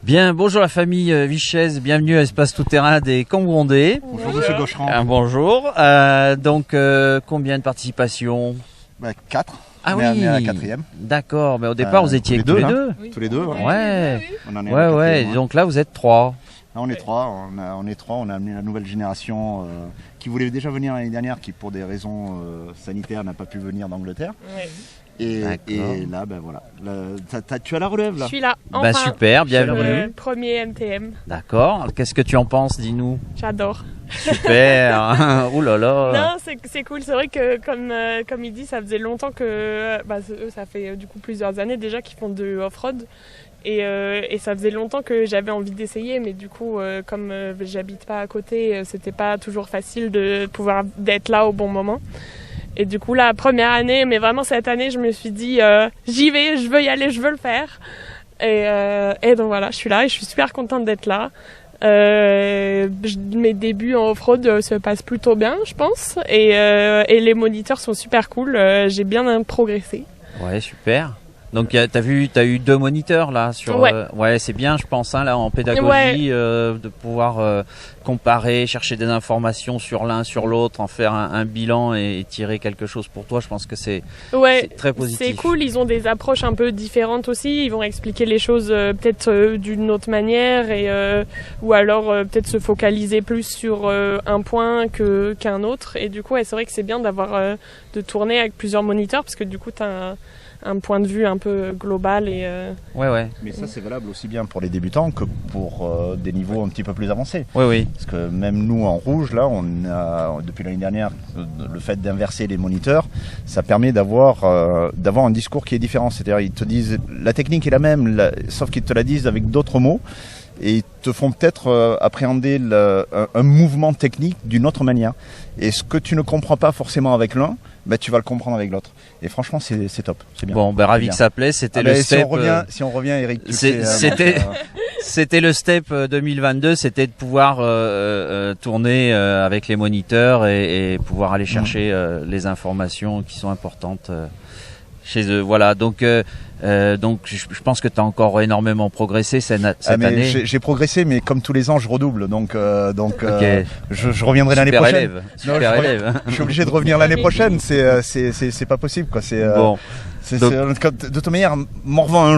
Bien, bonjour la famille Vichez, bienvenue à Espace Tout-Terrain des Cambondais. Bonjour Monsieur Gaucherand. Bonjour. Combien de participations? 4. Ah on oui, est à la 4e. D'accord, mais au départ vous étiez tous les deux. Oui. Tous les deux. Ouais. On en est Ouais. Donc là vous êtes 3. Là, on est 3. On a amené la nouvelle génération qui voulait déjà venir l'année dernière, qui pour des raisons sanitaires n'a pas pu venir d'Angleterre. Ouais. Et là, ben voilà. Tu as la relève là. Je suis là. Enfin, super, bienvenue. Premier MTM. D'accord. Qu'est-ce que tu en penses, dis-nous? J'adore. Super. Ouh là là. Non, c'est cool. C'est vrai que comme il dit, ça faisait longtemps que ça fait du coup plusieurs années déjà qu'ils font de off-road. Et ça faisait longtemps que j'avais envie d'essayer, mais du coup, comme j'habite pas à côté, c'était pas toujours facile d'être là au bon moment. Et du coup, la première année, mais vraiment cette année, je me suis dit, j'y vais, je veux y aller, je veux le faire. Et donc voilà, je suis là et je suis super contente d'être là. Mes débuts en off-road se passent plutôt bien, je pense. Et les moniteurs sont super cool, j'ai bien progressé. Ouais, super. Donc t'as eu 2 moniteurs là sur. Ouais. C'est bien, je pense, hein, là en pédagogie, de pouvoir comparer, chercher des informations sur l'un, sur l'autre, en faire un bilan et tirer quelque chose pour toi. Je pense que c'est très positif. C'est cool. Ils ont des approches un peu différentes aussi. Ils vont expliquer les choses peut-être d'une autre manière ou alors peut-être se focaliser plus sur un point qu'un autre. Et du coup, c'est vrai que c'est bien de tourner avec plusieurs moniteurs parce que du coup, t'as un point de vue un peu global et Mais ça c'est valable aussi bien pour les débutants que pour des niveaux un petit peu plus avancés. Oui. Parce que même nous en rouge là, on a depuis l'année dernière le fait d'inverser les moniteurs, ça permet d'avoir un discours qui est différent. C'est-à-dire ils te disent la technique est la même, sauf qu'ils te la disent avec d'autres mots. Et ils te font peut-être appréhender un mouvement technique d'une autre manière. Et ce que tu ne comprends pas forcément avec l'un, tu vas le comprendre avec l'autre. Et franchement, c'est top, c'est bien. Bon, ravi que ça plaît. C'était le step. Si on revient, Eric, c'était le step 2022, c'était de pouvoir tourner avec les moniteurs et pouvoir aller chercher les informations qui sont importantes chez eux. Voilà, donc je pense que tu as encore énormément progressé cette année. J'ai progressé, mais comme tous les ans, je redouble. Donc je reviendrai l'année prochaine. Super élève. Je suis obligé de revenir l'année prochaine. C'est pas possible, quoi. Bon. De toute manière, Morvan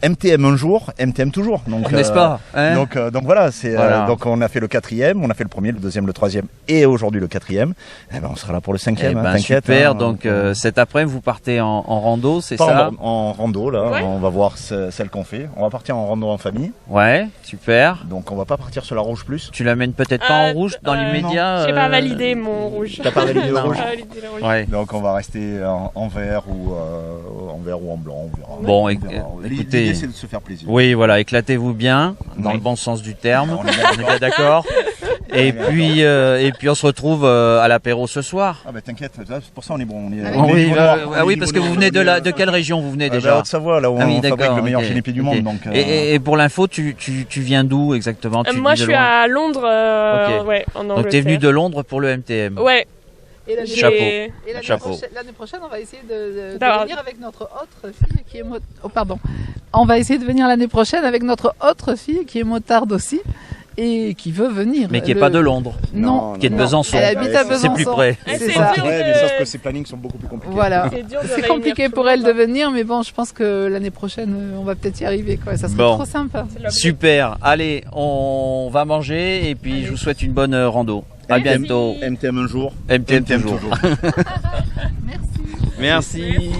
MTM un jour, MTM toujours. N'est-ce pas, hein? Donc voilà, donc on a fait le 4e, on a fait le 1er, le 2e, le 3e et aujourd'hui le 4e. On sera là pour le 5e. T'inquiète. Super. Donc cet après-midi, vous partez en rando, c'est ça? En rando là, on va voir celle qu'on fait. On va partir en rando en famille. Ouais, super. Donc on va pas partir sur la rouge plus. Tu l'amènes peut-être pas en rouge dans l'immédiat? J'ai pas validé mon rouge. T'as pas validé le rouge? Ouais. Donc on va rester en vert ou en blanc, on verra. Bon, écoutez, l'idée c'est de se faire plaisir. Oui, voilà, éclatez-vous bien, dans le bon sens du terme. On est bien d'accord. Et puis on se retrouve à l'apéro ce soir. T'inquiète, pour ça on est bon. Oui, parce que vous venez de quelle région vous venez déjà? Haute-Savoie, là où on fabrique le meilleur génépi du monde. Donc, et pour l'info, tu viens d'où exactement? Moi je suis à Londres, en Angleterre. Donc t'es venu de Londres pour le MTM? Ouais. Et l'année prochaine, on va essayer de venir avec notre autre fille qui est On va essayer de venir l'année prochaine avec notre autre fille qui est motarde aussi et qui veut venir. Mais qui n'est pas de Londres. Non. Qui est de Besançon. Elle habite à Besançon. C'est plus près. C'est ça. Mais sauf que ses plannings sont beaucoup plus compliqués. Voilà. C'est compliqué pour elle de venir, mais bon, je pense que l'année prochaine, on va peut-être y arriver, quoi. Ça serait trop sympa. Super. Allez, on va manger et puis je vous souhaite une bonne rando. À bientôt. MTM un jour. MTM toujours. Merci. Merci.